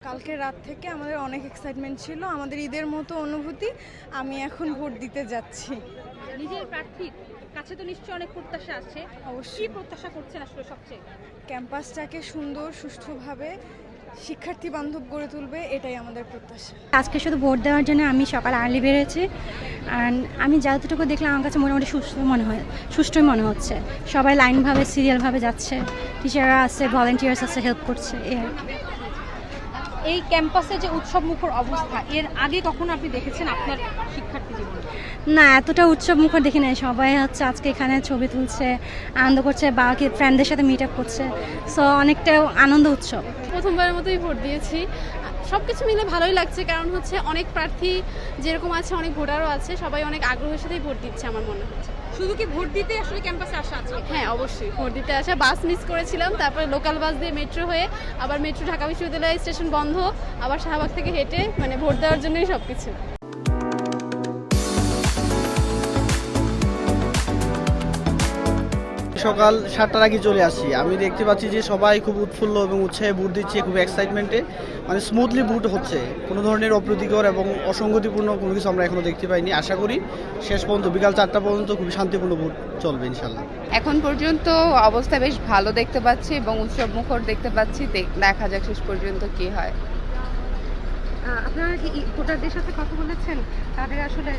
কালকে রাত থেকে আমাদের অনেক এক্সাইটমেন্ট ছিল, আমাদের ঈদের মতো অনুভূতি। আমি এখন ভোট দিতে যাচ্ছি। নিজের প্রার্থীর কাছে তো নিশ্চয়ই অনেক প্রত্যাশা আছে, অবশ্যই। কি প্রত্যাশা করছেন আসলে সবচেয়ে? ক্যাম্পাসটাকে সুন্দর সুষ্ঠুভাবে শিক্ষার্থী বান্ধব গড়ে তুলবে, এটাই আমাদের প্রত্যাশা। আজকে শুধু ভোট দেওয়ার জন্য আমি সকাল আর্লি বেরিয়েছি। আর আমি যতটুকু দেখলাম আমার কাছে মোটামুটি সুষ্ঠুই মনে হচ্ছে। সবাই লাইনভাবে সিরিয়ালভাবে যাচ্ছে, টিচাররা আছে, ভলেন্টিয়ার্স আছে, হেল্প করছে। এই ক্যাম্পাসে যে উৎসব মুখর অবস্থা, এর আগে কখনো আপনি দেখেছেন আপনার শিক্ষার্থী জীবনে? না, এতটা উৎসব মুখর দেখি নাই। সবাই হচ্ছে আজকে এখানে ছবি তুলছে, আনন্দ করছে, বাকি ফ্রেন্ডদের সাথে মিট আপ করছে। সো অনেকটা আনন্দ উৎসব। প্রথমবারের মতোই ভোট দিয়েছি। সব কিছু মিলে ভালোই লাগছে, কারণ হচ্ছে অনেক প্রার্থী যেরকম আছে, অনেক ভোটারও আছে, সবাই অনেক আগ্রহের সাথেই ভোট দিচ্ছে আমার মনে হচ্ছে। শুধু কি ভোট দিতে আসলে ক্যাম্পাসে আসা আছে? হ্যাঁ, অবশ্যই ভোট দিতে আসা। বাস মিস করেছিলাম, তারপরে লোকাল বাস দিয়ে মেট্রো হয়ে, আবার মেট্রো ঢাকা বিশ্ববিদ্যালয় স্টেশন বন্ধ, আবার শাহবাগ থেকে হেঁটে, মানে ভোট দেওয়ার জন্যই সব কিছু। সকাল 7টার আগে চলে আসি। আমি দেখতে পাচ্ছি যে সবাই খুব উৎফুল্ল এবং উৎসাহে ভোট দিচ্ছে, খুব এক্সাইটমেন্টে, মানে স্মুথলি ভোট হচ্ছে। কোনো ধরনের অপ্রীতিকর এবং অসঙ্গতিপূর্ণ কোনো কিছু আমরা এখনো দেখতে পাইনি। আশা করি শেষ পর্যন্ত বিকাল 4টা পর্যন্ত খুবই শান্তিপূর্ণ ভোট চলবে ইনশাল্লাহ। এখন পর্যন্ত অবস্থা বেশ ভালো দেখতে পাচ্ছি এবং উৎসব মুখর দেখতে পাচ্ছি। দেখা যাক শেষ পর্যন্ত কি হয়। আপনারা কি ভোটারদের সাথে কথা বলেছেন? তাদের আসলে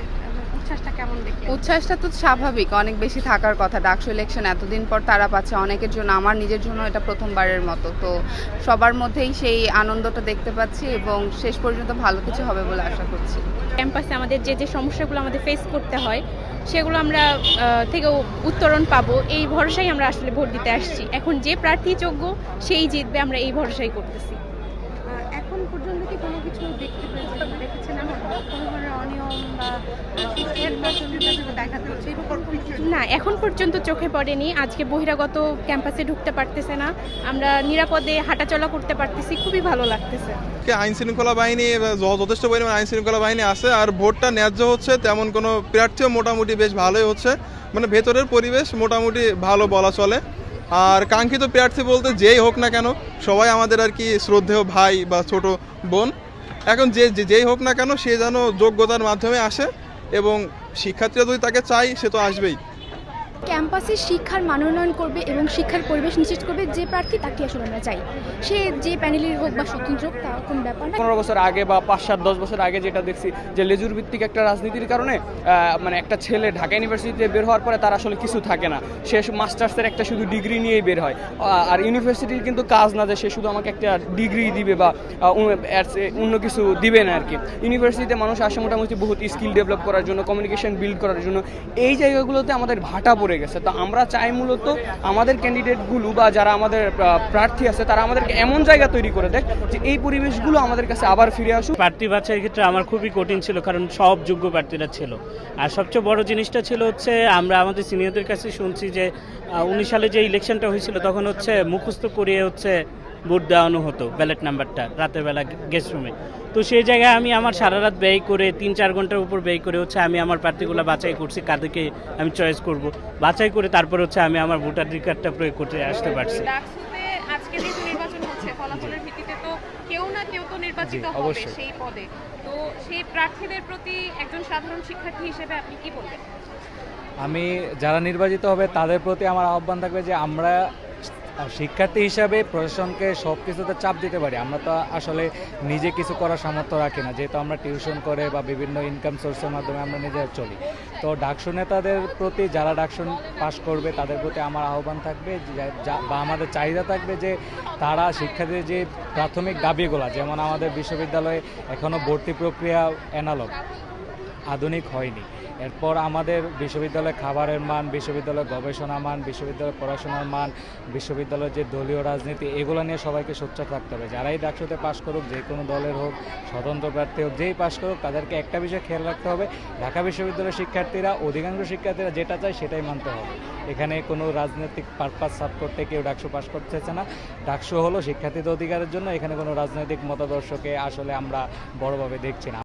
উচ্ছ্বাসটা কেমন দেখলেন? উচ্ছ্বাসটা তো স্বাভাবিক, অনেক বেশি থাকার কথা। ডাকসু ইলেকশন এতদিন পর তারা পাচ্ছে। অনেকের জন্য, আমার নিজের জন্য এটা প্রথমবারের মতো। তো সবার মধ্যেই সেই আনন্দটা দেখতে পাচ্ছি এবং শেষ পর্যন্ত ভালো কিছু হবে বলে আশা করছি। ক্যাম্পাসে আমাদের যে সমস্যাগুলো আমাদের ফেস করতে হয়, সেগুলো আমরা থেকে উত্তরণ পাবো, এই ভরসায় আমরা আসলে ভোট দিতে আসছি। এখন যে প্রার্থী যোগ্য সেই জিতবে, আমরা এই ভরসাই করতেছি। এখন পর্যন্ত কি কোনো কিছু দেখেছেন এমন কোনো ধরনের অনিয়ম বা না, এখন পর্যন্ত চোখে পড়েনি। আজকে বহিরাগত ক্যাম্পাসে ঢুকতে পারতেছে না, আমরা নিরাপদে হাঁটাচলা করতে পারতেছি, খুবই ভালো লাগতেছে। আইন শৃঙ্খলা বাহিনী যথেষ্ট পরিমাণ আইন শৃঙ্খলা বাহিনী আছে, আর ভোটটা ন্যায্য হচ্ছে। তেমন কোনো প্রার্থীও মোটামুটি বেশ ভালোই হচ্ছে, মানে ভেতরের পরিবেশ মোটামুটি ভালো বলা চলে। আর কাঙ্ক্ষিত প্রার্থী বলতে যেই হোক না কেন, সবাই আমাদের আর কি শ্রদ্ধেয় ভাই বা ছোট বোন। এখন যেই হোক না কেন, সে যেন যোগ্যতার মাধ্যমে আসে, এবং শিক্ষার্থীরা যদি তাকে চাই, সে তো আসবেই। ক্যাম্পাসে শিক্ষার মান উন্নয়ন করবে এবং শিক্ষার পরিবেশ নিশ্চিত করবে যে প্রার্থী, তাকে আসলে আমরা চাই। সে যে প্যানেলের হোক বা স্বতন্ত্র হোক, তা কোনো ব্যাপার না। 15 বছর আগে বা 5-7-10 বছর আগে যেটা দেখছি, যে লেজুর ভিত্তিক একটা রাজনীতির কারণে মানে একটা ছেলে ঢাকা ইউনিভার্সিটিতে বের হওয়ার পরে তার আসলে কিছু থাকে না। সে মাস্টার্সের একটা শুধু ডিগ্রি নিয়েই বের হয়। আর ইউনিভার্সিটির কিন্তু কাজ না যে সে শুধু আমাকে একটা ডিগ্রি দিবে বা অন্য কিছু দিবে না আর কি। ইউনিভার্সিটিতে মানুষ আসে মোটামুটি বহুত স্কিল ডেভেলপ করার জন্য, কমিউনিকেশন বিল্ড করার জন্য। এই জায়গাগুলোতে আমাদের ভাটা পড়ে গেছে। তো আমরা চাই মূলত আমাদের ক্যান্ডিডেটগুলো বা যারা আমাদের প্রার্থী আছে, তারা আমাদেরকে এমন জায়গা তৈরি করে দেয় যে এই পরিবেশগুলো আমাদের কাছে আবার ফিরে আসুক। প্রার্থী বাছাইয়ের ক্ষেত্রে আমার খুবই কঠিন ছিল, কারণ সব যোগ্য প্রার্থীরা ছিল। আর সবচেয়ে বড় জিনিসটা ছিল হচ্ছে, আমরা আমাদের সিনিয়রদের কাছে শুনছি যে 19 সালে যে ইলেকশনটা হয়েছিল, তখন হচ্ছে মুখস্থ করিয়ে হচ্ছে ভোট দেওয়ানো হতো, ব্যালট নাম্বারটা রাতের বেলা গেস্ট রুমে। তো সেই জায়গায় আমি আমার সারা রাত ব্যয় করে 3-4 ঘন্টার উপর ব্যয় করে হচ্ছে আমি আমার প্রার্থীগুলো বাছাই করছি, কাদেরকে আমি চয়েস করব, বাছাই করে তারপর হচ্ছে আমি আমার ভোটাধিকারটা প্রয়োগ করতে আসতে পারছি। ডাকসুতে আজকে যে নির্বাচন হচ্ছে, ফলাফলের ভিত্তিতে তো কেউ না কেউ তো নির্বাচিত হবে সেই পদে। তো সেই প্রার্থীদের প্রতি একজন সাধারণ শিক্ষার্থী হিসেবে আপনি কি বলবেন? আমি যারা নির্বাচিত হবে তাদের প্রতি আমার আহ্বান থাকবে যে আমরা শিক্ষার্থী হিসাবে প্রশাসনকে সব কিছুতে চাপ দিতে পারি। আমরা তো আসলে নিজে কিছু করার সামর্থ্য রাখি না, যেহেতু আমরা টিউশন করে বা বিভিন্ন ইনকাম সোর্সের মাধ্যমে আমরা নিজে চলি। তো ডাকসু নেতাদের প্রতি, যারা ডাকসু পাস করবে তাদের প্রতি আমার আহ্বান থাকবে বা আমাদের চাহিদা থাকবে যে তারা শিক্ষার্থীদের যে প্রাথমিক দাবিগুলো, যেমন আমাদের বিশ্ববিদ্যালয়ে এখনও ভর্তি প্রক্রিয়া অ্যানালগ, আধুনিক হয়নি। এরপর আমাদের বিশ্ববিদ্যালয়ের খাবারের মান, বিশ্ববিদ্যালয়ের গবেষণা মান, বিশ্ববিদ্যালয়ের পড়াশোনার মান, বিশ্ববিদ্যালয়ের যে দলীয় রাজনীতি, এগুলো নিয়ে সবাইকে সোচ্চার থাকতে হবে। যারাই ডাকসুতে পাশ করুক, যে কোনো দলের হোক, স্বতন্ত্র প্রার্থী হোক, যেই পাশ করুক, তাদেরকে একটা বিষয় খেয়াল রাখতে হবে, ঢাকা বিশ্ববিদ্যালয়ের শিক্ষার্থীরা, অধিকাংশ শিক্ষার্থীরা যেটা চায় সেটাই মানতে হবে। এখানে কোনো রাজনৈতিক পারপাস সার্ভ করতে কেউ ডাকসু পাশ করতেছে না। ডাকসু হলো শিক্ষার্থীদের অধিকারের জন্য। এখানে কোনো রাজনৈতিক মতাদর্শকে আসলে আমরা বড়ভাবে দেখছি না।